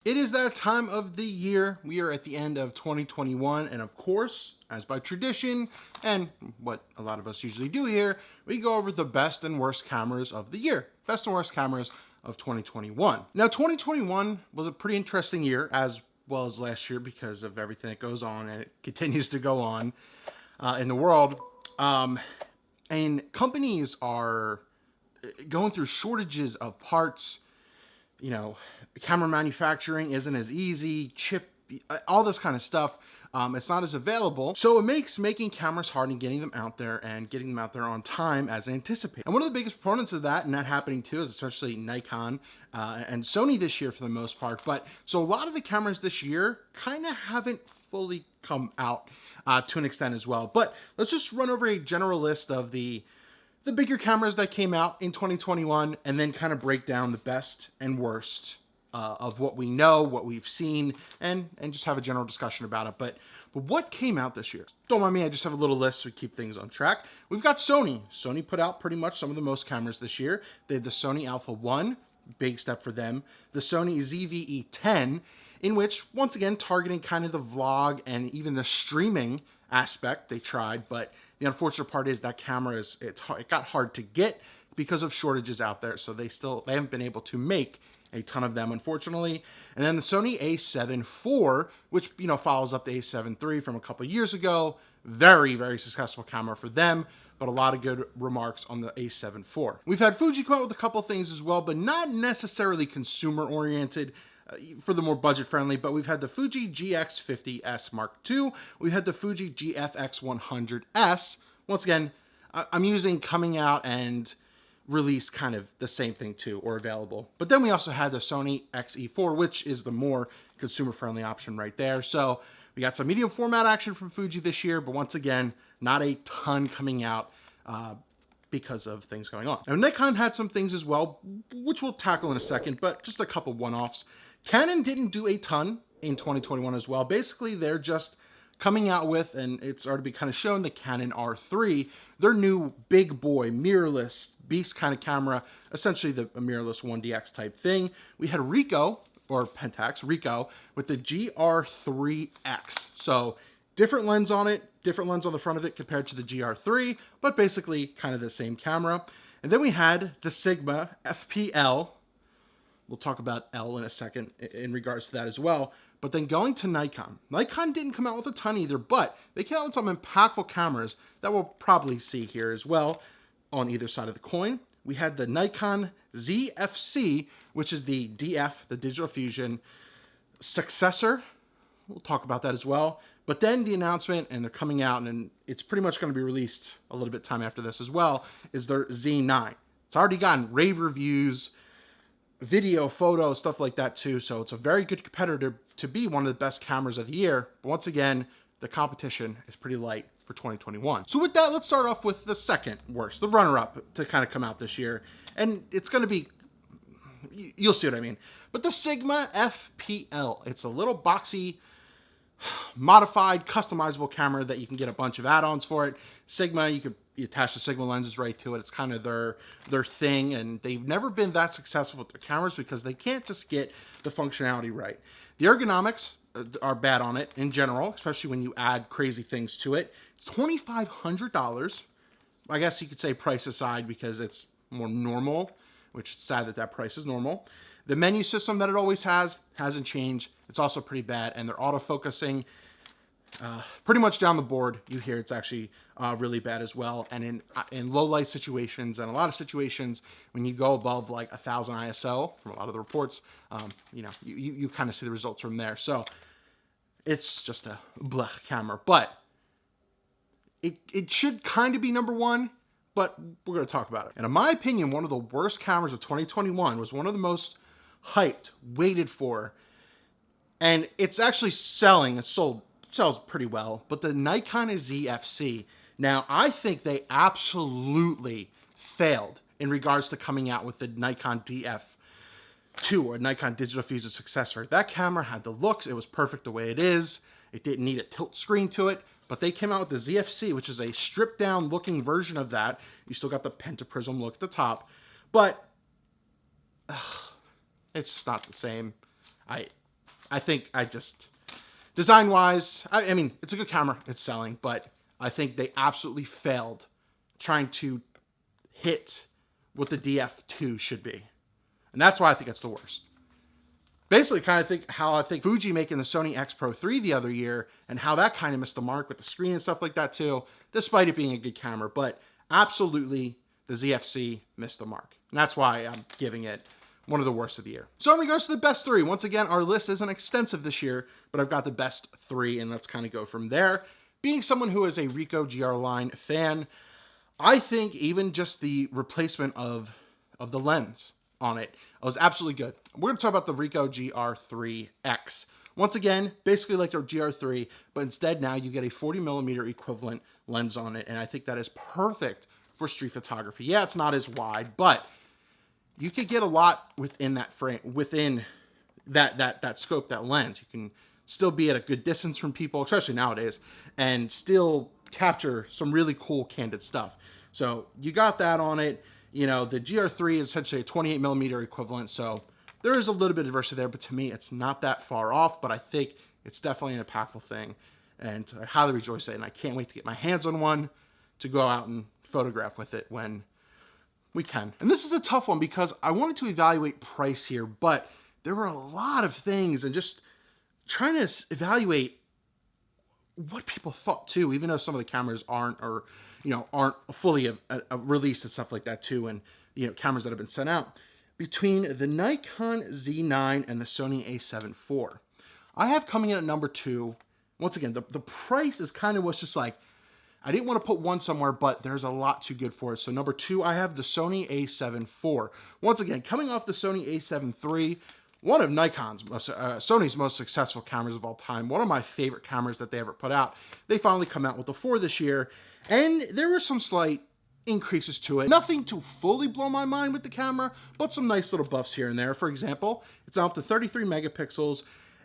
It is that time of the year. We are at the end of 2021, and of course, as by tradition, and what a lot of us usually do here, we go over the best and worst cameras of the year. Best and worst cameras of 2021. Now, 2021 was a pretty interesting year, as well as last year, because of everything that goes on, and it continues to go on in the world. And companies are going through shortages of parts. You know, camera manufacturing isn't as easy, chip, all this kind of stuff. It's not as available. So it makes making cameras hard and getting them out there and getting them out there on time as anticipated. And one of the biggest proponents of that, and that happening too, is especially Nikon and Sony this year for the most part. But so a lot of the cameras this year kind of haven't fully come out to an extent as well. But let's just run over a general list of the bigger cameras that came out in 2021, and then kind of break down the best and worst of what we know, what we've seen, and just have a general discussion about it. But what came out this year? Don't mind me, I just have a little list so we keep things on track. We've got Sony. Sony put out pretty much some of the most cameras this year. They had the Sony Alpha 1, big step for them. The Sony ZV-E10, in which, once again, targeting kind of the vlog and even the streaming aspect they tried, but the unfortunate part is that camera it got hard to get because of shortages out there, so they haven't been able to make a ton of them, unfortunately. And then the Sony A74, which follows up the A7 III from a couple years ago. Very, very successful camera for them, but a lot of good remarks on the A7 IV. We've had Fuji come out with a couple things as well, but not necessarily consumer oriented. For the more budget friendly, but we've had the Fuji GX50S Mark II. We had the Fuji GFX100S. Once again, I'm using coming out and release kind of the same thing too, or available. But then we also had the Sony XE4, which is the more consumer friendly option right there. So we got some medium format action from Fuji this year, but once again, not a ton coming out because of things going on. Now, Nikon had some things as well, which we'll tackle in a second, but just a couple one-offs. Canon didn't do a ton in 2021 as well. Basically, they're just coming out with, and it's already been kind of shown, the Canon R3, their new big boy, mirrorless, beast kind of camera, essentially a mirrorless 1DX type thing. We had Ricoh, or Pentax, Ricoh, with the GR3X. So different lens on it, different lens on the front of it compared to the GR3, but basically kind of the same camera. And then we had the Sigma FPL. We'll talk about L in a second in regards to that as well. But then going to Nikon. Nikon didn't come out with a ton either, but they came out with some impactful cameras that we'll probably see here as well on either side of the coin. We had the Nikon Z FC, which is the DF, the Digital Fusion successor. We'll talk about that as well. But then the announcement, and they're coming out, and it's pretty much going to be released a little bit time after this as well, is their Z9. It's already gotten rave reviews, video, photo, stuff like that too. So it's a very good competitor to be one of the best cameras of the year. But once again, the competition is pretty light for 2021. So with that, let's start off with the second worst, the runner-up to kind of come out this year. And it's going to be, you'll see what I mean. But the Sigma FPL, it's a little boxy, modified, customizable camera that you can get a bunch of add-ons for it. Sigma, you attach the Sigma lenses right to it. It's kind of their thing, and they've never been that successful with their cameras because they can't just get the functionality right. The ergonomics are bad on it in general, especially when you add crazy things to it. It's $2,500. I guess you could say price aside because it's more normal, which is sad that that price is normal. The menu system that it always hasn't changed. It's also pretty bad, and they're autofocusing pretty much down the board. You hear it's actually really bad as well. And in low light situations and a lot of situations, when you go above like 1,000 ISO, from a lot of the reports, you kind of see the results from there. So it's just a blech camera, but it should kind of be number one. But we're going to talk about it. And in my opinion, one of the worst cameras of 2021 was one of the most hyped, waited for, and it's actually selling. It sells pretty well, but the Nikon Z FC. Now, I think they absolutely failed in regards to coming out with the Nikon DF2, or Nikon Digital Fusion successor. That camera had the looks. It was perfect the way it is. It didn't need a tilt screen to it. But they came out with the ZFC, which is a stripped down looking version of that. You still got the pentaprism look at the top, but it's just not the same. I think I just, design-wise, I mean, it's a good camera. It's selling, but I think they absolutely failed trying to hit what the DF2 should be. And that's why I think it's the worst. Basically, kind of think how I think Fuji making the Sony X Pro 3 the other year and how that kind of missed the mark with the screen and stuff like that too, despite it being a good camera. But absolutely, the ZFC missed the mark. And that's why I'm giving it one of the worst of the year. So in regards to the best three, once again, our list isn't extensive this year, but I've got the best three, and let's kind of go from there. Being someone who is a Ricoh GR line fan, I think even just the replacement of the lens on it was absolutely good. We're going to talk about the Ricoh GR3X. Once again, basically like their GR3, but instead now you get a 40mm equivalent lens on it, and I think that is perfect for street photography. Yeah, it's not as wide, but you could get a lot within that frame, within that scope, that lens. You can still be at a good distance from people, especially nowadays, and still capture some really cool candid stuff. So you got that on it. You know, the GR3 is essentially a 28mm equivalent, so there is a little bit of diversity there, but to me, it's not that far off, but I think it's definitely an impactful thing, and I highly rejoice it, and I can't wait to get my hands on one to go out and photograph with it when we can. And this is a tough one because I wanted to evaluate price here, but there were a lot of things and just trying to evaluate what people thought too, even though some of the cameras aren't fully released and stuff like that too, and cameras that have been sent out. Between the Nikon Z9 and the Sony A74, I have coming in at number 2. Once again, the price is kind of was just like, I didn't want to put one somewhere, but there's a lot too good for it. So number 2, I have the Sony A74. Once again, coming off the Sony A7 III, one of Sony's most successful cameras of all time. One of my favorite cameras that they ever put out. They finally come out with the 4 this year, and there were some slight increases to it. Nothing to fully blow my mind with the camera, but some nice little buffs here and there. For example, it's now up to 33 megapixels,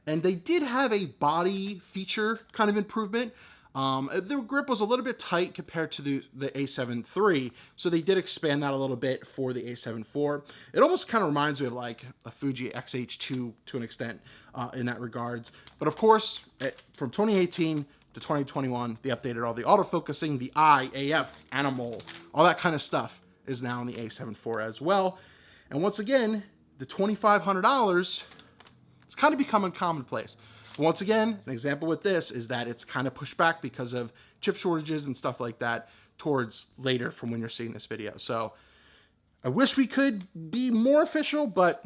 and they did have a body feature kind of improvement. The grip was a little bit tight compared to the A7 III, so they did expand that a little bit for the A7 IV. It almost kind of reminds me of like a Fuji X-H2 to an extent in that regards. But of course, from 2018 to 2021, they updated all the autofocusing, the eye, AF, animal, all that kind of stuff is now in the A7 IV as well. And once again, the $2,500, it's kind of becoming commonplace. Once again, an example with this is that it's kind of pushed back because of chip shortages and stuff like that towards later from when you're seeing this video. So I wish we could be more official, but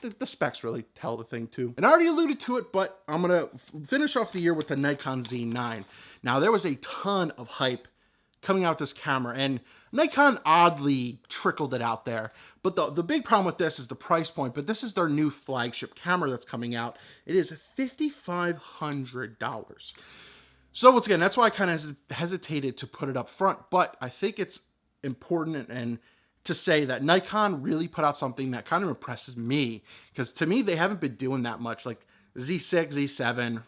the specs really tell the thing too. And I already alluded to it, but I'm going to finish off the year with the Nikon Z9. Now, there was a ton of hype coming out with this camera, and Nikon oddly trickled it out there. But the big problem with this is the price point, but this is their new flagship camera that's coming out. It is $5,500. So once again, that's why I kind of hesitated to put it up front, but I think it's important and to say that Nikon really put out something that kind of impresses me, because to me, they haven't been doing that much. Like Z6, Z7,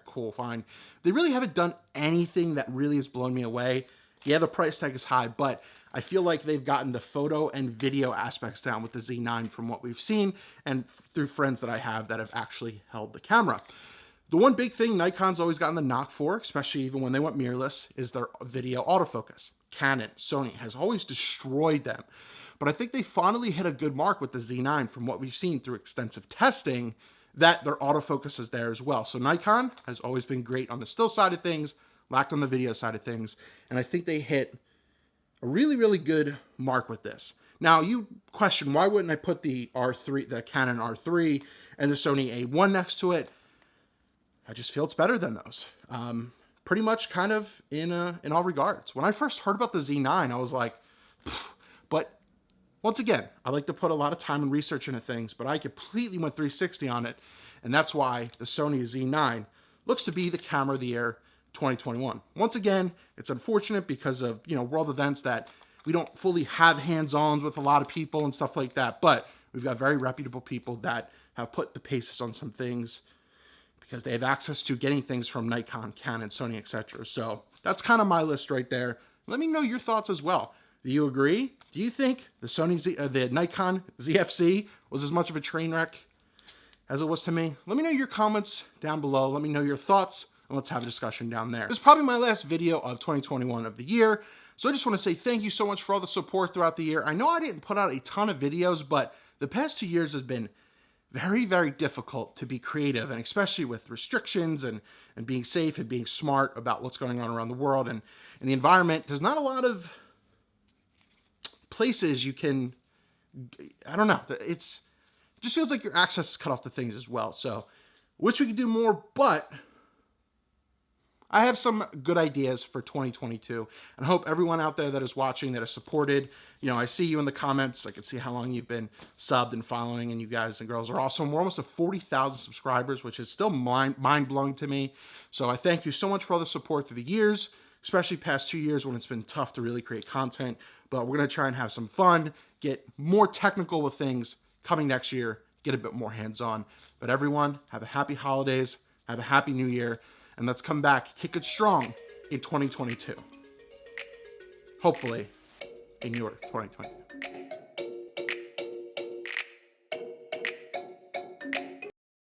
cool, fine. They really haven't done anything that really has blown me away. Yeah, the price tag is high, but I feel like they've gotten the photo and video aspects down with the Z9 from what we've seen and through friends that I have that have actually held the camera. The one big thing Nikon's always gotten the knock for, especially even when they went mirrorless, is their video autofocus. Canon, Sony has always destroyed them. But I think they finally hit a good mark with the Z9 from what we've seen through extensive testing, that their autofocus is there as well. So Nikon has always been great on the still side of things, lacked on the video side of things, and I think they hit a really, really good mark with this. Now, you question, why wouldn't I put the R3, the Canon R3 and the Sony A1 next to it? I just feel it's better than those. Pretty much kind of in all regards. When I first heard about the Z9, I was like, pfft. But once again, I like to put a lot of time and research into things, but I completely went 360 on it, and that's why the Sony Z9 looks to be the camera of the year 2021. Once again, it's unfortunate because of, world events that we don't fully have hands-ons with a lot of people and stuff like that, but we've got very reputable people that have put the paces on some things because they have access to getting things from Nikon, Canon, Sony, etc. So that's kind of my list right there. Let me know your thoughts as well. Do you agree? Do you think the Nikon ZFC was as much of a train wreck as it was to me. Let me know your comments down below. Let me know your thoughts, and let's have a discussion down there. This is probably my last video of 2021 of the year, so I just want to say thank you so much for all the support throughout the year. I know I didn't put out a ton of videos, but the past 2 years has been very, very difficult to be creative, and especially with restrictions and being safe and being smart about what's going on around the world and the environment. There's not a lot of places you can, I don't know, it just feels like your access is cut off to things as well. So wish we could do more, but I have some good ideas for 2022, and I hope everyone out there that is watching, that is supported, you know, I see you in the comments. I can see how long you've been subbed and following, and you guys and girls are awesome. We're almost at 40,000 subscribers, which is still mind-blowing to me. So I thank you so much for all the support through the years, especially past 2 years when it's been tough to really create content. But we're going to try and have some fun, get more technical with things coming next year, get a bit more hands-on. But everyone, have a happy holidays, have a happy new year, and let's come back, kick it strong in 2022. Hopefully, in your 2022.